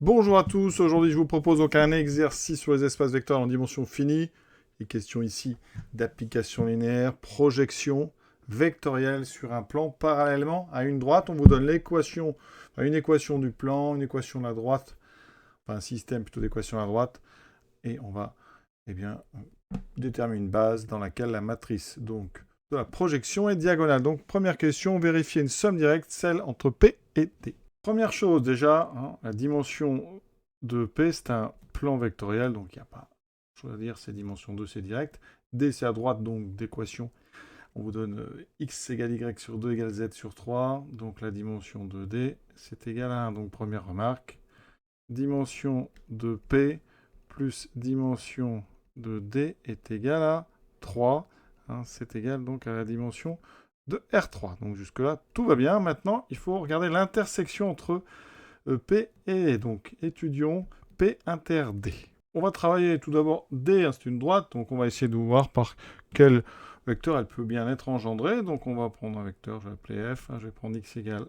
Bonjour à tous, aujourd'hui je vous propose donc un exercice sur les espaces vecteurs en dimension finie. Les questions ici d'application linéaire, projection vectorielle sur un plan parallèlement à une droite. On vous donne l'équation, une équation du plan, une équation de la droite, enfin un système plutôt d'équation à la droite, et on va déterminer une base dans laquelle la matrice donc, de la projection est diagonale. Donc première question, vérifier une somme directe, celle entre P et D. Première chose déjà, la dimension de P, c'est un plan vectoriel, donc il n'y a pas chose à dire, c'est dimension 2, c'est direct. D, c'est à droite, donc d'équation. On vous donne x égale y sur 2 égale z sur 3, donc la dimension de D, c'est égal à 1. Donc première remarque, dimension de P plus dimension de D est égal à 3. C'est égal donc à la dimension de R3. Donc jusque-là, tout va bien. Maintenant, il faut regarder l'intersection entre P et D. Donc étudions P inter D. On va travailler tout d'abord D, c'est une droite, donc on va essayer de voir par quel vecteur elle peut bien être engendrée. Donc on va prendre un vecteur, je vais l'appeler F, je vais prendre x égale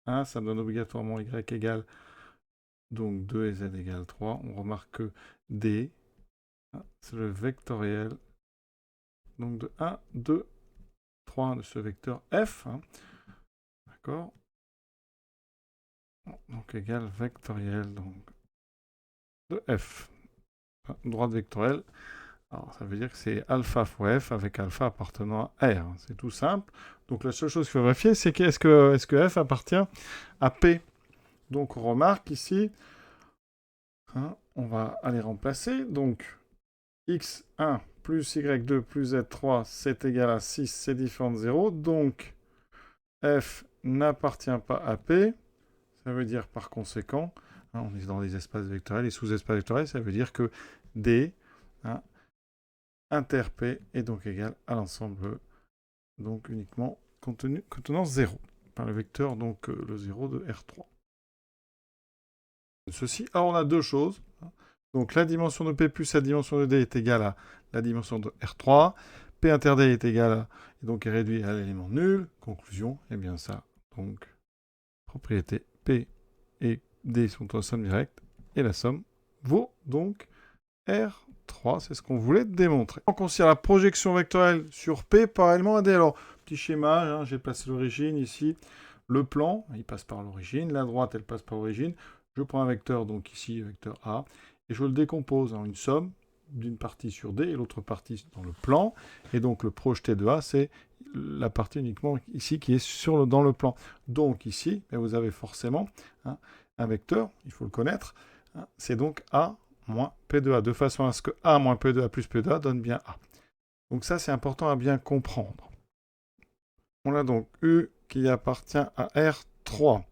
1, ça me donne obligatoirement y égale donc 2 et z égale 3. On remarque que D, c'est le vectoriel donc de 1, 2, 3 de ce vecteur F. D'accord. Donc égal vectoriel donc, de F. Droite vectorielle. Alors, ça veut dire que c'est alpha fois f avec alpha appartenant à R. C'est tout simple. Donc la seule chose qu'il faut vérifier, c'est est-ce que f appartient à P. Donc on remarque ici, on va aller remplacer. Donc x1 plus y2 plus z3, c'est égal à 6, c'est différent de 0. Donc f n'appartient pas à P. Ça veut dire par conséquent, on est dans les espaces vectoriels, les sous-espaces vectoriels, ça veut dire que D, inter P est donc égal à l'ensemble donc uniquement contenant 0 par le vecteur donc le 0 de R3. Ceci, alors on a deux choses. Donc la dimension de P plus la dimension de D est égale à la dimension de R3. P inter D est égal à, et donc est réduit à l'élément nul. Conclusion, et bien ça, donc propriété P et D sont en somme directe, et la somme vaut donc R3, c'est ce qu'on voulait démontrer. On considère la projection vectorielle sur P parallèlement à D. Alors, petit schéma, j'ai placé l'origine ici. Le plan, il passe par l'origine. La droite, elle passe par l'origine. Je prends un vecteur, donc ici, vecteur A, et je le décompose en une somme d'une partie sur D et l'autre partie dans le plan. Et donc, le projeté de A, c'est la partie uniquement ici qui est dans le plan. Donc, ici, vous avez forcément un vecteur, il faut le connaître. C'est donc A moins P de A, de façon à ce que A moins P de A plus P de A donne bien A. Donc ça, c'est important à bien comprendre. On a donc U qui appartient à R3.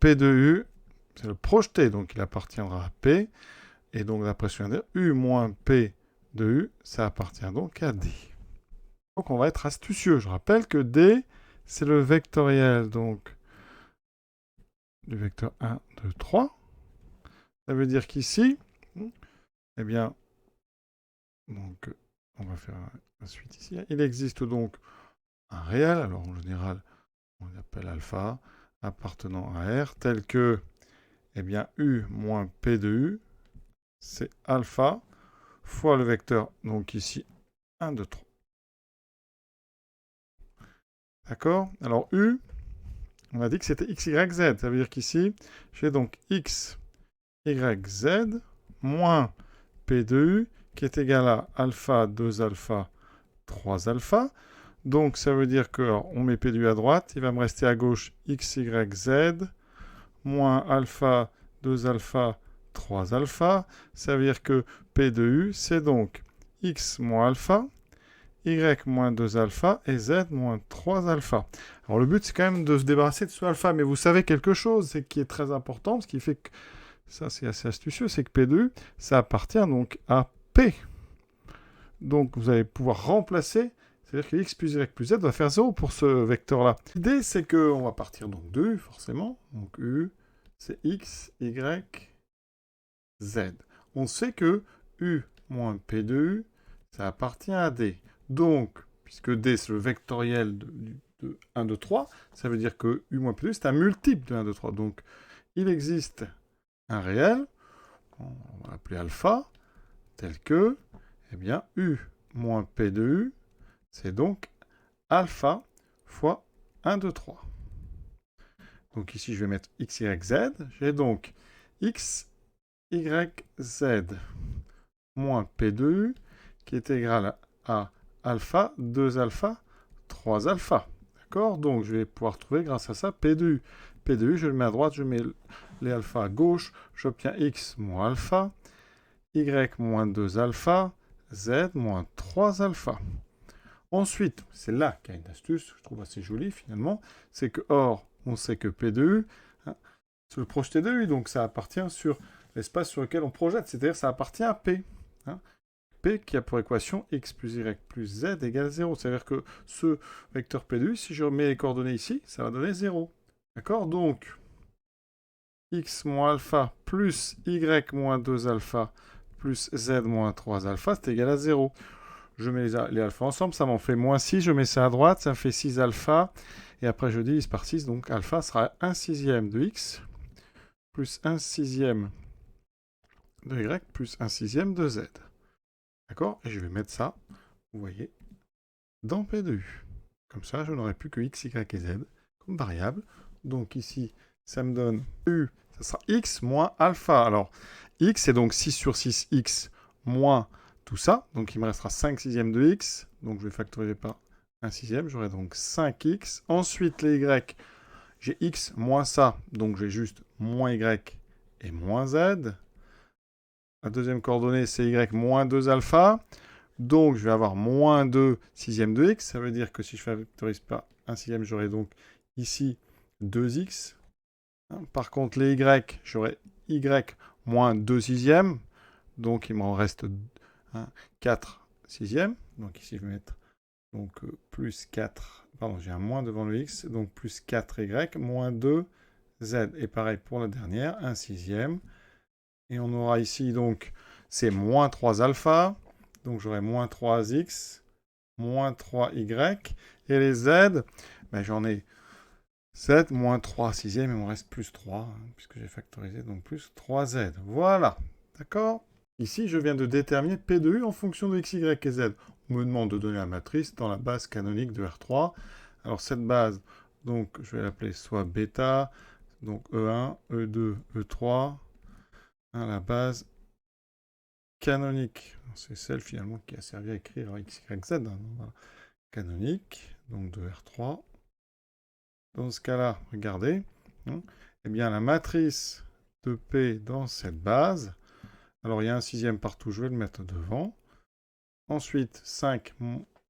P de U, c'est le projeté, donc il appartiendra à P. Et donc, d'après ce que je viens de dire, U moins P de U, ça appartient donc à D. Donc, on va être astucieux. Je rappelle que D, c'est le vectoriel donc, du vecteur 1, 2, 3. Ça veut dire qu'ici, eh bien, donc, on va faire la suite ici. Il existe donc un réel, alors en général, on l'appelle alpha, appartenant à R, tel que, eh bien, U moins P de U, c'est alpha fois le vecteur, donc ici, 1, 2, 3. D'accord? Alors, U, on a dit que c'était x, y, z. Ça veut dire qu'ici, j'ai donc x, y, z, moins P de U, qui est égal à alpha, 2 alpha, 3 alpha. Donc, ça veut dire que, alors, on met P de U à droite, il va me rester à gauche x, y, z, moins alpha, 2 alpha, 3 alpha. Ça veut dire que P de U, c'est donc x moins alpha, y moins 2 alpha et z moins 3 alpha. Alors, le but, c'est quand même de se débarrasser de ce alpha, mais vous savez quelque chose, c'est qui est très important, ce qui fait que ça, c'est assez astucieux, c'est que P de U, ça appartient donc à P. Donc, vous allez pouvoir remplacer, c'est-à-dire que x plus y plus z va faire 0 pour ce vecteur-là. L'idée, c'est qu'on va partir donc de U, forcément. Donc, U, c'est x, y, z. On sait que U moins P de U, ça appartient à D. Donc, puisque D, c'est le vectoriel de 1, 2, 3, ça veut dire que U moins P de U, c'est un multiple de 1, 2, 3. Donc, il existe un réel, on va l'appeler alpha, tel que, eh bien, U moins P de U, c'est donc alpha fois 1, 2, 3. Donc ici, je vais mettre x, y, z. J'ai donc x, y, z moins P de U qui est égal à alpha, 2 alpha, 3 alpha. D'accord? Donc je vais pouvoir trouver grâce à ça P de U. P de U, je le mets à droite, je mets les alphas à gauche, j'obtiens x moins alpha, y moins 2 alpha, z moins 3 alpha. Ensuite, c'est là qu'il y a une astuce, je trouve assez jolie finalement, c'est que, or, on sait que P de U, hein, c'est le projeté de U, donc ça appartient sur l'espace sur lequel on projette, c'est-à-dire ça appartient à P. Hein. P qui a pour équation x plus y plus z égale 0. C'est-à-dire que ce vecteur P de U, si je remets les coordonnées ici, ça va donner 0. D'accord? Donc, x moins alpha plus y moins 2 alpha plus z moins 3 alpha, c'est égal à 0. Je mets les alphas ensemble, ça m'en fait moins 6, je mets ça à droite, ça me fait 6 alpha, et après je divise par 6, donc alpha sera 1 sixième de x, plus 1 sixième de y, plus 1 sixième de z. D'accord? Et je vais mettre ça, vous voyez, dans P de U. Comme ça, je n'aurai plus que x, y et z comme variable. Donc ici, ça me donne U, ça sera x moins alpha. Alors, x, c'est donc 6 sur 6, x moins tout ça. Donc il me restera 5 sixièmes de x. Donc je vais factoriser par 1 sixième. J'aurai donc 5x. Ensuite, les y, j'ai x moins ça. Donc j'ai juste moins y et moins z. La deuxième coordonnée, c'est y moins 2 alpha. Donc je vais avoir moins 2 sixièmes de x. Ça veut dire que si je factorise par 1 sixième, j'aurai donc ici 2x. Par contre, les y, j'aurai y moins 2 sixièmes. Donc, il m'en reste 4 sixièmes. Donc, ici, je vais mettre donc, plus 4. Pardon, j'ai un moins devant le x. Donc, plus 4y moins 2 z. Et pareil pour la dernière, 1 sixième. Et on aura ici, donc, c'est moins 3 alpha. Donc, j'aurai moins 3x, moins 3y. Et les z, ben, j'en ai 7 moins 3 sixième, il me reste plus 3, puisque j'ai factorisé, donc plus 3z. Voilà, d'accord? Ici, je viens de déterminer P de U en fonction de x, y et z. On me demande de donner la matrice dans la base canonique de R3. Alors cette base, donc je vais l'appeler soit bêta, donc E1, E2, E3, la base canonique. C'est celle finalement qui a servi à écrire x, y, z. Voilà. Canonique, donc de R3. Dans ce cas-là, regardez, eh bien la matrice de P dans cette base, alors il y a un sixième partout, je vais le mettre devant. Ensuite, 5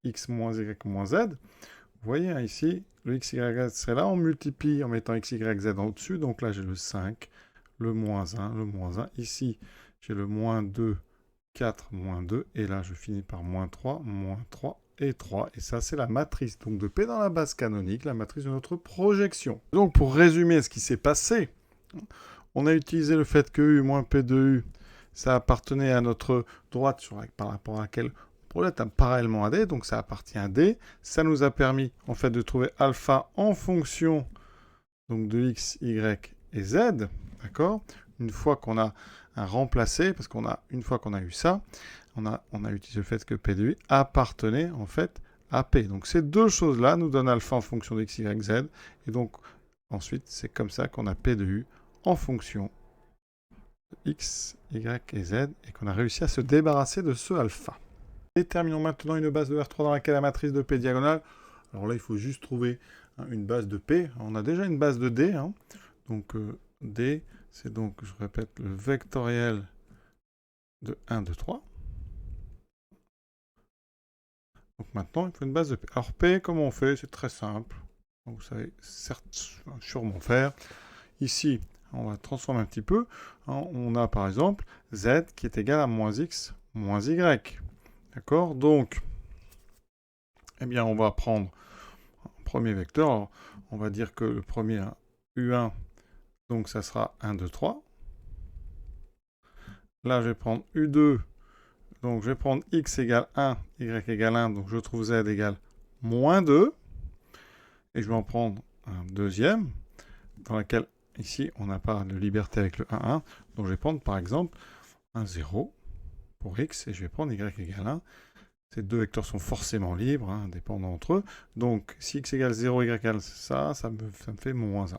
x moins y moins z. Vous voyez ici, le x, y, z serait là, on multiplie en mettant x, y, z en dessus. Donc là, j'ai le 5, le moins 1, le moins 1. Ici, j'ai le moins 2, 4, moins 2. Et là, je finis par moins 3 et 3. Et ça, c'est la matrice donc de P dans la base canonique, la matrice de notre projection. Donc, pour résumer ce qui s'est passé, on a utilisé le fait que U moins P de U, ça appartenait à notre droite par rapport à laquelle on projette parallèlement à D, donc ça appartient à D. Ça nous a permis, en fait, de trouver alpha en fonction donc, de X, Y et Z, d'accord? Une fois qu'on a remplacé, parce une fois qu'on a eu ça, on a utilisé le fait que P de U appartenait en fait à P. Donc ces deux choses-là nous donnent alpha en fonction de x, y, z. Et donc ensuite, c'est comme ça qu'on a P de U en fonction de x, y et z et qu'on a réussi à se débarrasser de ce alpha. Déterminons maintenant une base de R3 dans laquelle la matrice de P diagonale. Alors là, il faut juste trouver une base de P. On a déjà une base de D. Donc D, c'est donc, je répète, le vectoriel de 1, 2, 3. Donc maintenant, il faut une base de P. Alors P, comment on fait? C'est très simple. Donc, vous savez sûrement faire. Ici, on va transformer un petit peu. On a par exemple Z qui est égal à moins X moins Y. D'accord? Donc, eh bien, on va prendre un premier vecteur. Alors, on va dire que le premier, U1, donc ça sera 1, 2, 3. Là, je vais prendre U2. Donc, je vais prendre x égale 1, y égale 1. Donc, je trouve z égale moins 2. Et je vais en prendre un deuxième, dans lequel ici, on n'a pas de liberté avec le 1, 1. Donc je vais prendre par exemple un 0 pour x, et je vais prendre y égale 1. Ces deux vecteurs sont forcément libres, hein, indépendants entre eux. Donc, si x égale 0, y égale ça me fait moins 1.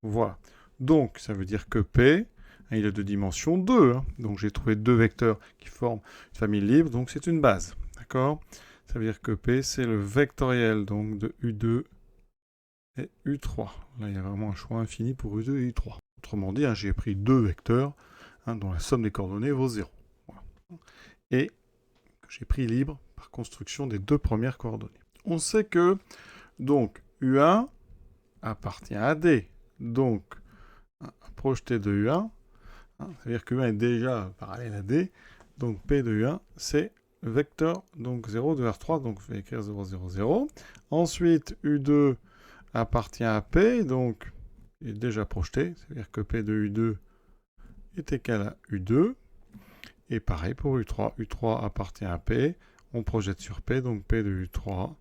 Voilà. Donc, ça veut dire que P, il est de dimension 2. Hein. Donc, j'ai trouvé deux vecteurs qui forment une famille libre, donc c'est une base. D'accord? Ça veut dire que P, c'est le vectoriel donc, de U2 et U3. Là, il y a vraiment un choix infini pour U2 et U3. Autrement dit, hein, j'ai pris deux vecteurs hein, dont la somme des coordonnées vaut 0. Voilà. Et j'ai pris libre par construction des deux premières coordonnées. On sait que donc U1 appartient à D. Donc, un projeté de U1, c'est-à-dire que U1 est déjà parallèle à D. Donc P de U1, c'est le vecteur donc 0 de R3, donc je vais écrire 0, 0, 0. Ensuite, U2 appartient à P, donc il est déjà projeté, c'est-à-dire que P de U2 est égal à U2. Et pareil pour U3. U3 appartient à P. On projette sur P, donc P de U3. En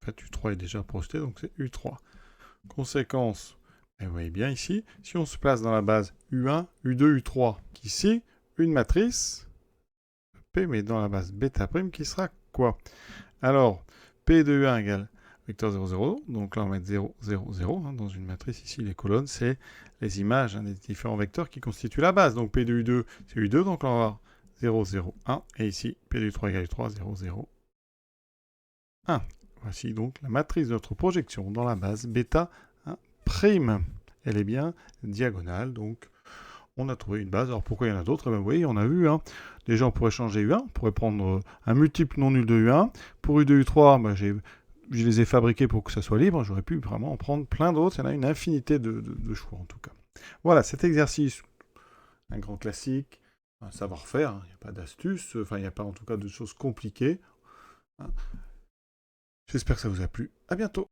fait, U3 est déjà projeté, donc c'est U3. Conséquence, vous voyez bien ici, si on se place dans la base U1, U2, U3, ici, une matrice, P, mais dans la base bêta prime, qui sera quoi? Alors, P de U1 égale vecteur 0, 0, donc là on va mettre 0, 0, 0, hein, dans une matrice ici, les colonnes, c'est les images hein, des différents vecteurs qui constituent la base. Donc P de U2, c'est U2, donc là on va avoir 0, 0, 1. Et ici, P de 3 égale 3, 0, 0, 1. Voici donc la matrice de notre projection dans la base bêta prime. Elle est bien diagonale, donc on a trouvé une base. Alors pourquoi il y en a d'autres? Ben, vous voyez, on a vu. Hein. Déjà, on pourrait changer U1. On pourrait prendre un multiple non nul de U1. Pour U2, U3, ben, je les ai fabriqués pour que ça soit libre. J'aurais pu vraiment en prendre plein d'autres. Il y en a une infinité de choix, en tout cas. Voilà, cet exercice, un grand classique. Un savoir-faire, hein. Il n'y a pas d'astuce, enfin il n'y a pas en tout cas de choses compliquées. Hein. J'espère que ça vous a plu. À bientôt.